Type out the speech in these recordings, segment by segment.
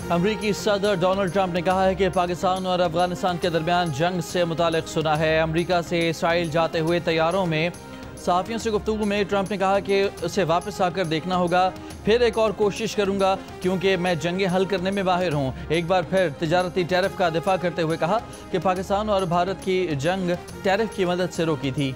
अमरीकी सदर Donald Trump ने कहा है कि पाकिस्तान और अफगानिस्तान के दरमियान जंग से मुतालिक सुना है। अमरीका से इसराइल जाते हुए तैयारों में सहाफ़ियों से गुफ्तगू में ट्रंप ने कहा कि उसे वापस आकर देखना होगा, फिर एक और कोशिश करूंगा क्योंकि मैं जंगें हल करने में माहिर हूं। एक बार फिर तिजारती टैरिफ का दिफा करते हुए कहा कि पाकिस्तान और भारत की जंग टैरिफ की मदद से रोकी थी।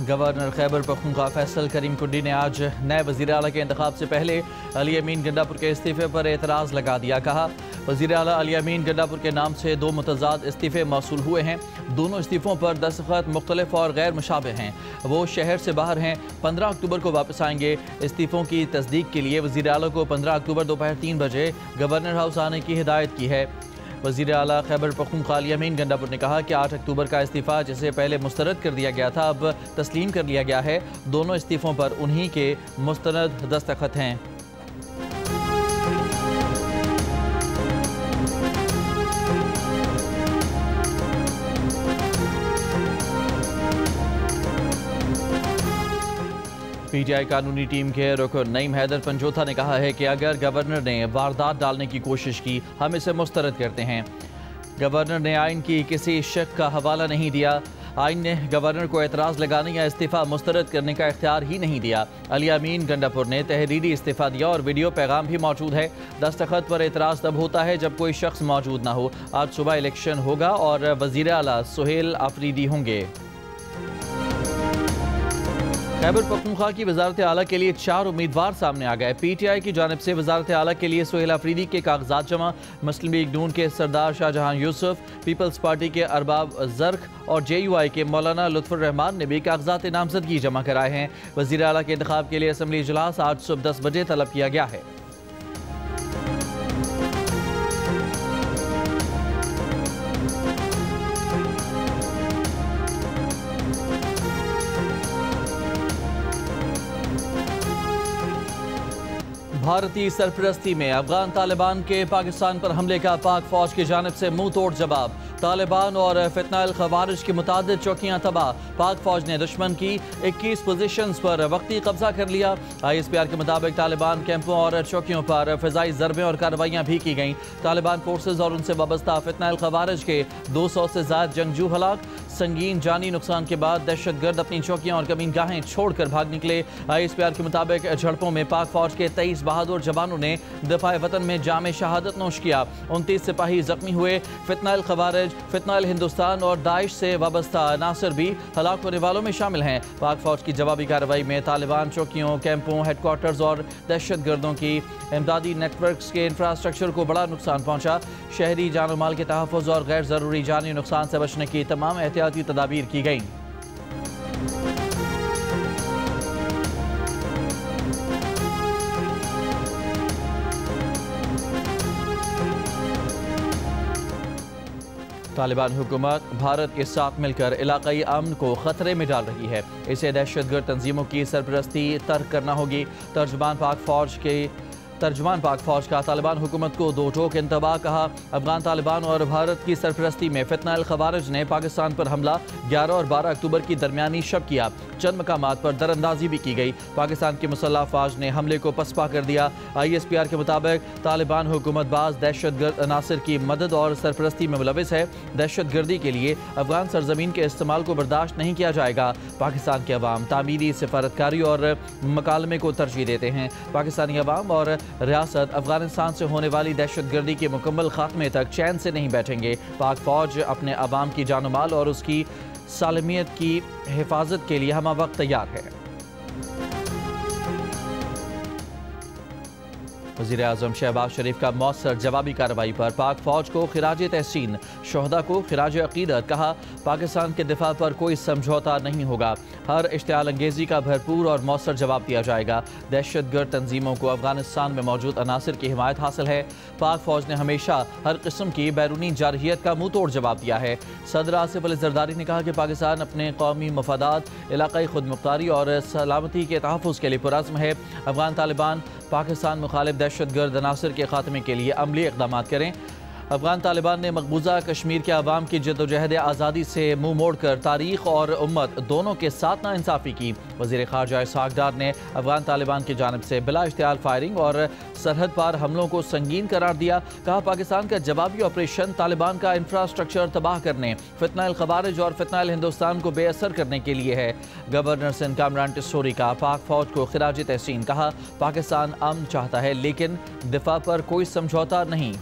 गवर्नर खैबर पख्तूनख्वा फैसल करीम कुंडी ने आज नए वज़ीर आला के इंतखाब से पहले अली अमीन गंडापुर के इस्तीफे पर एतराज़ लगा दिया। कहा, वज़ीर आला अली अमीन गंडापुर के नाम से 2 मुतज़ाद इस्तीफ़े मौसूल हुए हैं। दोनों इस्तीफ़ों पर दस्तखत मुख्तलिफ और गैर मुशाबे हैं। वो शहर से बाहर हैं। 15 अक्टूबर को वापस आएंगे। इस्तीफ़ों की तस्दीक के लिए वज़ीर आला को 15 अक्टूबर दोपहर 3 बजे गवर्नर हाउस आने की हिदायत की है। वज़ीर आला खैबर पख्तूनख्वा अली अमीन गंडापुर ने कहा कि 8 अक्टूबर का इस्तीफ़ा जिसे पहले मुस्तरद कर दिया गया था अब तस्लीम कर लिया गया है। दोनों इस्तीफ़ों पर उन्हीं के मुस्तनद दस्तखत हैं। पीटीआई कानूनी टीम के रुकन नईम हैदर पंजोथा ने कहा है कि अगर गवर्नर ने वारदात डालने की कोशिश की, हम इसे मुस्तरद करते हैं। गवर्नर ने आइन की किसी शक का हवाला नहीं दिया। आइन ने गवर्नर को एतराज़ लगाने या इस्तीफ़ा मुस्तरद करने का इख्तियार ही नहीं दिया। अली अमीन गंडापुर ने तहरीरी इस्तीफ़ा दिया और वीडियो पैगाम भी मौजूद है। दस्तखत पर एतराज़ तब होता है जब कोई शख्स मौजूद ना हो। आज सुबह इलेक्शन होगा और वज़ीर आला सुहेल आफरीदी होंगे। खैबर पख्तूनख्वा की वजारत आला के लिए 4 उम्मीदवार सामने आ गए। पीटीआई की जानिब से वजारत आला के लिए सुहेल आफरीदी के कागजात जमा। मुस्लिम लीग नून के सरदार शाहजहां यूसुफ, पीपल्स पार्टी के अरबाब जर्क और JUI के मौलाना लुत्फुर रहमान ने भी कागजात नामजदगी जमा कराए हैं। वज़ीर आला के इंतखाब के लिए असम्बली इजलास आज सुबह 10 बजे तलब किया गया है। भारतीय सरपरस्ती में अफगान तालिबान के पाकिस्तान पर हमले का पाक फौज की जानिब से मुंह तोड़ जवाब। तालिबान और फितनाल खवारिज की मुतादिद चौकियां तबाह। पाक फौज ने दुश्मन की 21 पोजीशंस पर वक्ती कब्जा कर लिया। ISPR के मुताबिक तालिबान कैंपों और चौकियों पर फिजाई ज़रबें और कार्रवाइयाँ भी की गईं। तालिबान फोर्सेज और उनसे वाबस्ता फितनाल खवारिज के 200 से ज़ायद जंगजू हलाक। संगीन जानी नुकसान के बाद दहशतगर्द अपनी चौकियां और कमीनगाहें छोड़कर भाग निकले। ISPR के मुताबिक झड़पों में पाक फौज के 23 बहादुर जवानों ने दफाए वतन में जामे शहादत नोश किया। 29 सिपाही जख्मी हुए। फितनाल खवारिज, फितनाल हिंदुस्तान और दाइश से वाबस्ता नासिर भी हलाक होने वालों में शामिल हैं। पाक फौज की जवाबी कार्रवाई में तालिबान चौकियों, कैंपों, हेडक्वार्टर्स और दहशतगर्दों की इमदादी नेटवर्क्स के इंफ्रास्ट्रक्चर को बड़ा नुकसान पहुंचा। शहरी जान माल के तहफ़्फ़ुज़ और गैर ज़रूरी जानी नुकसान से बचने की तमाम एहतियाती तदाबीर की गईं। तालिबान हुकूमत भारत के साथ मिलकर इलाकाई अमन को खतरे में डाल रही है। इसे दहशतगर्द तंजीमों की सरपरस्ती तर्क करना होगी। तर्जुमान पाक फौज का तालिबान हुकूमत को दो टोक इंतबाह कहा। अफगान तालिबान और भारत की सरपरस्ती में फितनाल खवारिज ने पाकिस्तान पर हमला 11 और 12 अक्टूबर की दरमियानी शब किया। चंद मकामात पर दरअंदाजी भी की गई। पाकिस्तान की मुसल्लह फौज ने हमले को पसपा कर दिया। ISPR के मुताबिक तालिबान हुकूमत बाज दहशतगर्द अनासर की मदद और सरपरस्ती में मुलविस है। दहशतगर्दी के लिए अफगान सरजमीन के इस्तेमाल को बर्दाश्त नहीं किया जाएगा। पाकिस्तान के अवाम तामीरी सिफारतकारी और मकालमे को तरजीह देते हैं। पाकिस्तानी अवाम और रियासत अफगानिस्तान से होने वाली दहशतगर्दी के मुकम्मल खात्मे तक चैन से नहीं बैठेंगे। पाक फौज अपने अवाम की जान माल और उसकी सालमियत की हिफाजत के लिए हमा वक्त तैयार है। वज़ीर आज़म शहबाज शरीफ का मौसर जवाबी कार्रवाई पर पाक फौज को खिराज तहसीन, शहदा को खिराज अकीदत। कहा, पाकिस्तान के दिफा पर कोई समझौता नहीं होगा, हर इश्तियाल अंगेज़ी का भरपूर और मौसर जवाब दिया जाएगा। दहशतगर्द तंजीमों को अफगानिस्तान में मौजूद अनासर की हिमायत हासिल है। पाक फौज ने हमेशा हर किस्म की बैरूनी जारहियत का मुँह तोड़ जवाब दिया है। सदर आसिफ अली ज़रदारी ने कहा कि पाकिस्तान अपने कौमी मफादात, इलाकाई खुदमुख्तारी और सलामती के तहफ़्फ़ुज़ के लिए पुरज़्म है। अफगान तालिबान पाकिस्तान मुखालिफ दहशतगर्द अनासर के खात्मे के लिए अमली इक़दामात करें। अफगान तालिबान ने मकबूजा कश्मीर के अवाम की जद्दोजहद आज़ादी से मुँह मोड़ कर तारीख़ और उम्मत दोनों के साथ नाइंसाफ़ी की। वज़ीर ख़ारजा इसहाक़ डार ने अफगान तालिबान की जानिब से बिला इश्तियाल फायरिंग और सरहद पार हमलों को संगीन करार दिया। कहा, पाकिस्तान का जवाबी ऑपरेशन तालिबान का इंफ्रास्ट्रक्चर तबाह करने, फितनाइल ख़वारिज और फितनाइल हिंदुस्तान को बेअसर करने के लिए है। गवर्नर सिंध कामरान टिस्सोरी का पाक फ़ौज को खिराज तहसीन। कहा, पाकिस्तान अमन चाहता है लेकिन दिफा पर कोई समझौता नहीं।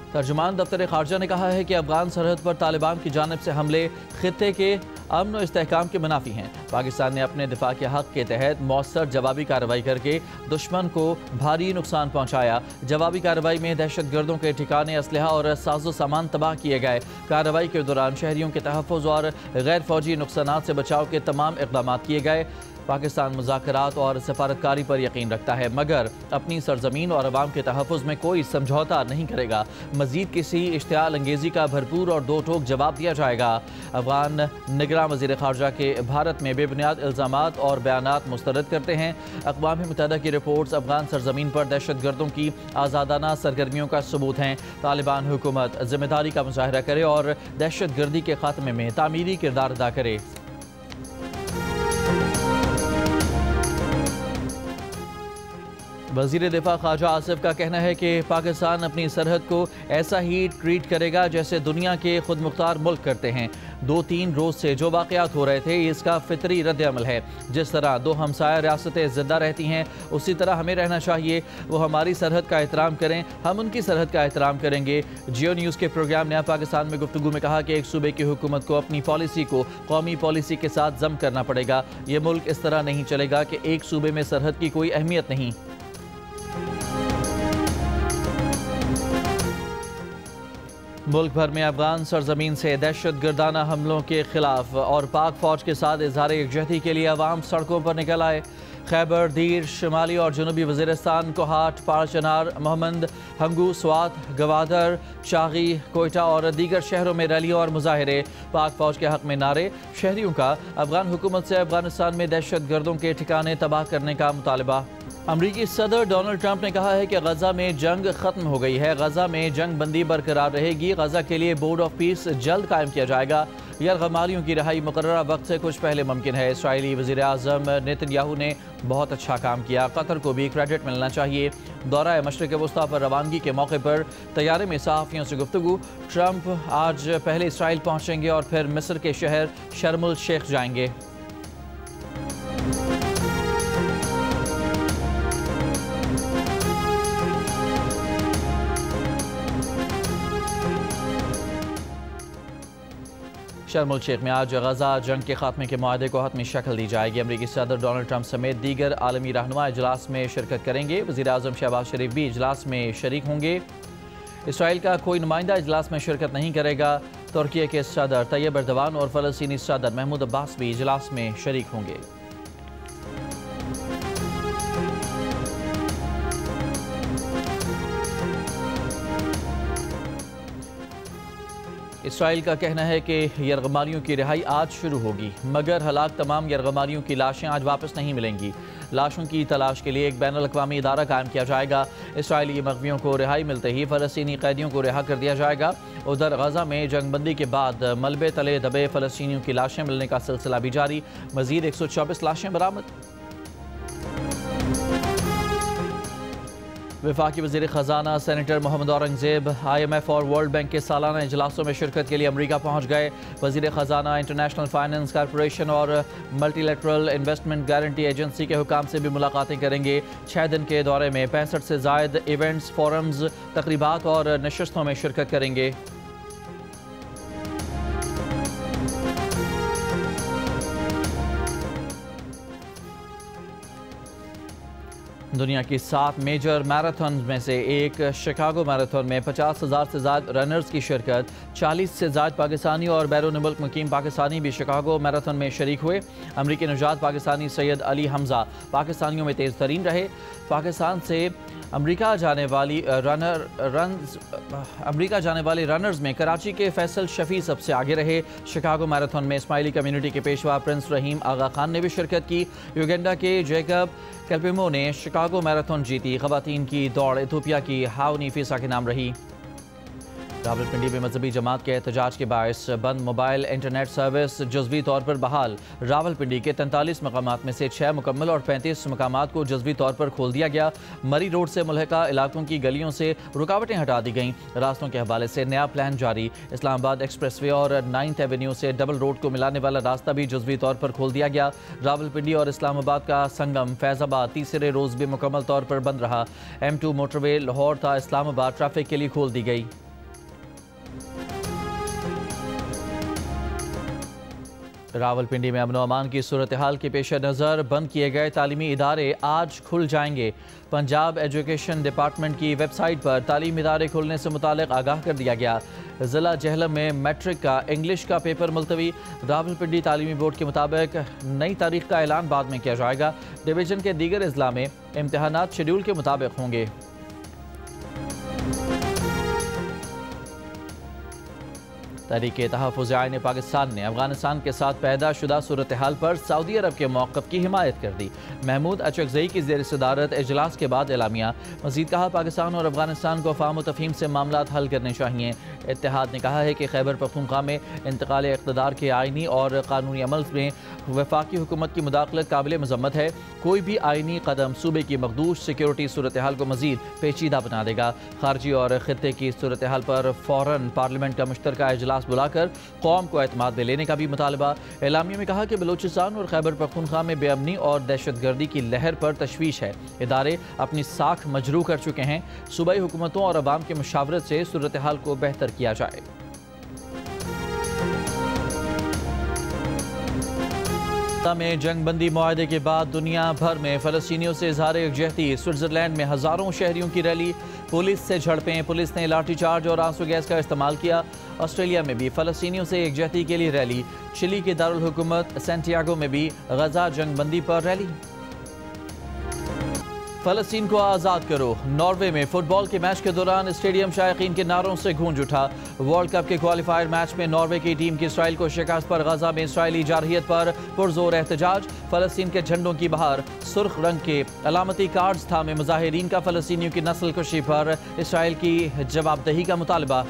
तर्जुमान दफ्तर खारजा ने कहा है कि अफगान सरहद पर तालिबान की जानिब से हमले खित्ते के अमन और इस्तेहकाम के मुनाफी हैं। पाकिस्तान ने अपने दिफा के हक़ के तहत मौसर जवाबी कार्रवाई करके दुश्मन को भारी नुकसान पहुँचाया। जवाबी कार्रवाई में दहशतगर्दों के ठिकाने, असलहा और साजो सामान तबाह किए गए। कार्रवाई के दौरान शहरियों के तहफ़्फ़ुज़ और गैर फौजी नुकसानात से बचाव के तमाम इक़दाम किए गए। पाकिस्तान मुज़ाकरात और सफारतकारी पर यकीन रखता है मगर अपनी सरजमीन और अवाम के तहफ़्फ़ुज़ में कोई समझौता नहीं करेगा। मज़ीद किसी इश्तियाल अंगेज़ी का भरपूर और दो टोक जवाब दिया जाएगा। अफगान निगरान वज़ीर ख़ारजा के भारत में बेबुनियाद इल्ज़ामात और बयानात मुस्तरद करते हैं। अक़वाम मुत्तहिदा की रिपोर्ट्स अफगान सरजमीन पर दहशतगर्दों की आज़ादाना सरगर्मियों का सबूत हैं। तालिबान हुकूमत ज़िम्मेदारी का मुज़ाहरा करे और दहशतगर्दी के खात्मे में तामीरी किरदार अदा करे। वज़ीर दिफा ख़ारजा आसिफ का कहना है कि पाकिस्तान अपनी सरहद को ऐसा ही ट्रीट करेगा जैसे दुनिया के खुद मुख्तार मुल्क करते हैं। 2-3 रोज़ से जो वाक़यात हो रहे थे इसका फितरी रद्द अमल है। जिस तरह दो हमसाया रियासतें ज़िंदा रहती हैं उसी तरह हमें रहना चाहिए। वो हमारी सरहद का एहतराम करें, हम उनकी सरहद का एहतराम करेंगे। जियो न्यूज़ के प्रोग्राम नया पाकिस्तान में गुफ्तगू में कहा कि एक सूबे की हुकूमत को अपनी पॉलिसी को कौमी पॉलिसी के साथ जम करना पड़ेगा। ये मुल्क इस तरह नहीं चलेगा कि एक सूबे में सरहद की कोई अहमियत नहीं। मुल्क भर में अफगान सरजमीन से दहशत गर्दाना हमलों के खिलाफ और पाक फौज के साथ इजहार यकजहती के लिए अवाम सड़कों पर निकल आए। खैबर, दीर, शुमाली और जनूबी वज़ीरिस्तान, कोहाट, पारचनार, मोहम्मद, हंगू, स्वात, गवादर, शाही, कोयटा और दीगर शहरों में रैलियों और मुजाहरे। पाक फौज के हक़ में नारे। शहरियों का अफगान हुकूमत से अफगानिस्तान में दहशत गर्दों के ठिकाने तबाह करने का मुतालबा। अमरीकी सदर डोनाल्ड ट्रंप ने कहा है कि गजा में जंग खत्म हो गई है, गजा में जंग बंदी बरकरार रहेगी। गजा के लिए बोर्ड ऑफ पीस जल्द कायम किया जाएगा। यरगमारियों की रिहाई मुकर्ररा वक्त से कुछ पहले मुमकिन है। इसराइली वज़ीर आज़म नेतन्याहू ने बहुत अच्छा काम किया, कतर को भी क्रेडिट मिलना चाहिए। दौरा मशरिक़ वस्ता पर रवानगी के मौके पर तैयारे में सहाफ़ियों से गुफ्तगू। ट्रंप आज पहले इसराइल पहुँचेंगे और फिर मिस्र के शहर शर्म अल शेख जाएंगे। शर्म अल शेख में आज गजा जंग के खात्मे के मुआहदे को हतमी शक्ल दी जाएगी। अमरीकी सदर डोनाल्ड ट्रंप समेत दीगर आलमी रहनुमा इजलास में शिरकत करेंगे। वज़ीर आज़म शहबाज शरीफ भी इजलास में शरीक होंगे। इसराइल का कोई नुमाइंदा इजलास में शिरकत नहीं करेगा। तुर्की के सदर तैयब एर्दोगान और फ़लस्तीनी सदर महमूद अब्बास भी इजलास में शरीक होंगे। इसराइल का कहना है कि यरगमारियों की रिहाई आज शुरू होगी मगर हलाक तमाम यरगमारियों की लाशें आज वापस नहीं मिलेंगी। लाशों की तलाश के लिए एक बैनुल अक़वामी इदारा कायम किया जाएगा। इसराइली मग़वियों को रिहाई मिलते ही फ़लस्तीनी कैदियों को रिहा कर दिया जाएगा। उधर गजा में जंगबंदी के बाद मलबे तले दबे फ़लस्तीनियों की लाशें मिलने का सिलसिला भी जारी। मज़ीद 124 लाशें बरामद। वफाकी वज़ीर ख़जाना सेनेटर मोहम्मद औरंगज़ेब IMF और वर्ल्ड बैंक के सालाना इजलासों में शिरकत के लिए अमरीका पहुँच गए। वज़ीर ख़जाना इंटरनेशनल फाइनेंस कॉरपोरेशन और मल्टीलैटरल इन्वेस्टमेंट गारंटी एजेंसी के हुकाम से भी मुलाकातें करेंगे। 6 दिन के दौरे में 65 से ज़ायद इवेंट्स, फोरम्स, तकरीबात और नशस्तों में शिरकत करेंगे। दुनिया की 7 मेजर मैराथन में से एक शिकागो मैराथन में 50,000 से ज़्यादा रनर्स की शिरकत। 40 से ज़्यादा पाकिस्तानी और बैरून मुल्क मुकीम पाकिस्तानी भी शिकागो मैराथन में शरीक हुए। अमरीकी नौजाद पाकिस्तानी सैयद अली हमजा पाकिस्तानियों में तेज़ तरीन रहे। पाकिस्तान से अमेरिका जाने वाले रनर्स में कराची के फैसल शफी सबसे आगे रहे। शिकागो मैराथन में इस्माइली कम्युनिटी के पेशवा प्रिंस रहीम आगा खान ने भी शिरकत की। युगांडा के जैकब कैल्पिमो ने शिकागो मैराथन जीती। ख़वातीन की दौड़ इथियोपिया की हाउनी फीसा के नाम रही। रावलपिंडी में मजहबी जमात के एहतजाज के बायस बंद मोबाइल इंटरनेट सर्विस जुज़वी तौर पर बहाल। रावलपिंडी के 43 मकामात में से 6 मुकम्मल और 35 मकामात को जुज़वी तौर पर खोल दिया गया। मरी रोड से मुल्हिका इलाकों की गलियों से रुकावटें हटा दी गईं। रास्तों के हवाले से नया प्लान जारी। इस्लामाबाद एक्सप्रेसवे और 9th एवेन्यू से डबल रोड को मिलाने वाला रास्ता भी जुज़वी तौर पर खोल दिया गया। रावलपिंडी और इस्लामाबाद का संगम फैज़ाबाद तीसरे रोज़ भी मुकम्मल तौर पर बंद रहा। M2 मोटरवे लाहौर था इस्लामाबाद ट्रैफिक के लिए खोल दी गई। रावलपिंडी में अमन व अमान की सूरत हाल के पेश नज़र बंद किए गए तालीमी इदारे आज खुल जाएंगे। पंजाब एजुकेशन डिपार्टमेंट की वेबसाइट पर तालीमी इदारे खुलने से मुतालिक आगाह कर दिया गया। ज़िला जहलम में मैट्रिक का इंग्लिश का पेपर मुलतवी। रावलपिंडी तालीमी बोर्ड के मुताबिक नई तारीख का ऐलान बाद में किया जाएगा। डिवीज़न के दीगर अजला में इम्तहानात शेड्यूल के मुताबिक होंगे। तहरीक तहफ़्फ़ुज़ आईन पाकिस्तान ने अफगानिस्तान के साथ पैदा शुदा सूरत हाल पर सऊदी अरब के मौक़िफ़ की हिमायत कर दी। महमूद अचकज़ई की ज़ेर सदारत इजलास के बाद एलामिया। मज़ीद कहा, पाकिस्तान और अफगानिस्तान को फ़ाहम तफ़हीम से मामलात हल करने चाहिए। इत्तेहाद ने कहा है कि खैबर पख्तूनख्वा में इंतकाल इक़्तिदार के आइनी और कानूनी अमल में वफाकी हुकूमत की मुदाखलत काबिल मज़म्मत है। कोई भी आइनी कदम सूबे की मखदूश सिक्योरिटी सूरत हाल को मज़ीद पेचीदा बना देगा। खारजी और ख़ित्ते की सूरत हाल पर फ़ौरन पार्लियामेंट का मुश्तरका इजलास बुलाकर कौम को एतमाद में लेने का भी मुतालबा। एलामिया में कहा कि बलूचिस्तान और खैबर पख्तूनख्वा में बेअमनी और दहशतगर्दी की लहर पर तशवीश है। इदारे अपनी साख मजरू कर चुके हैं। सूबाई हुकूमतों और अवाम की मुशावरत से सूरत हाल को बेहतर किया जाए। में जंगबंदी मुआहदे के बाद दुनिया भर में फ़लस्तीनियों से इज़हार यकजहती। स्विट्ज़रलैंड में हज़ारों शहरियों की रैली। पुलिस से झड़पें। पुलिस ने लाठीचार्ज और आंसू गैस का इस्तेमाल किया। ऑस्ट्रेलिया में भी फ़लस्तीनियों से यकजहती के लिए रैली। चिली के दारुल हुकूमत सैंटियागो में भी गजा जंगबंदी पर रैली। फ़लस्तीन को आज़ाद करो। नॉर्वे में फुटबॉल के मैच के दौरान स्टेडियम शायकीन के नारों से गूंज उठा। वर्ल्ड कप के क्वालिफायर मैच में नॉर्वे की टीम की इसराइल को शिकस्त पर गजा में इसराइली जारहियत पर पुरजोर एहतजाज। फ़लस्तीन के झंडों की बहार। सुर्ख रंग के अलामती कार्ड्स थामे मुजाहिरीन का फ़लस्तीनियों की नस्ल कुशी पर इसराइल की जवाबदेही का मुतालबा।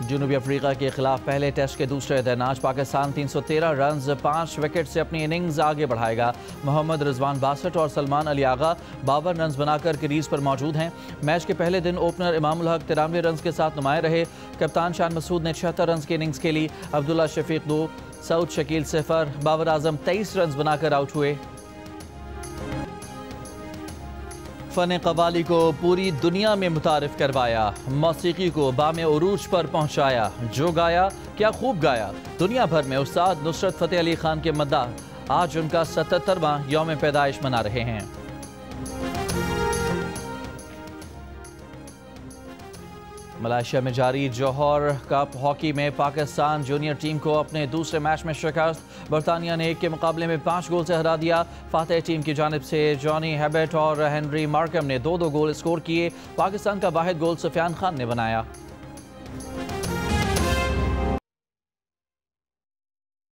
जनूबी अफ्रीका के खिलाफ पहले टेस्ट के दूसरे दिन आज पाकिस्तान 313 रन 5 विकेट से अपनी इनिंग्स आगे बढ़ाएगा। मोहम्मद रिजवान 62 और सलमान अली आगा 52 रन बनाकर क्रीज पर मौजूद हैं। मैच के पहले दिन ओपनर इमामुल हक 93 रन के साथ नुमाया रहे। कप्तान शान मसूद ने 76 रन की इनिंग्स खेली। अब्दुल्ला शफीक 2, सऊद शकील 0, बाबर आजम 23 रन बनाकर आउट हुए। फ़न कव्वाली को पूरी दुनिया में मुतारिफ करवाया। मौसीकी को बामे उरूज पर पहुंचाया। जो गाया क्या खूब गाया। दुनिया भर में उस्ताद नुसरत फ़तेह अली खान के मद्दाह आज उनका 77वां यौम पैदाइश मना रहे हैं। मलेशिया में जारी जौहर कप हॉकी में पाकिस्तान जूनियर टीम को अपने दूसरे मैच में शिकस्त। बरतानिया ने 1 के मुकाबले में 5 गोल से हरा दिया। फातेह टीम की जानिब से जॉनी हैबेट और हेनरी मार्कम ने 2-2 गोल स्कोर किए। पाकिस्तान का वाहिद गोल सुफियान खान ने बनाया।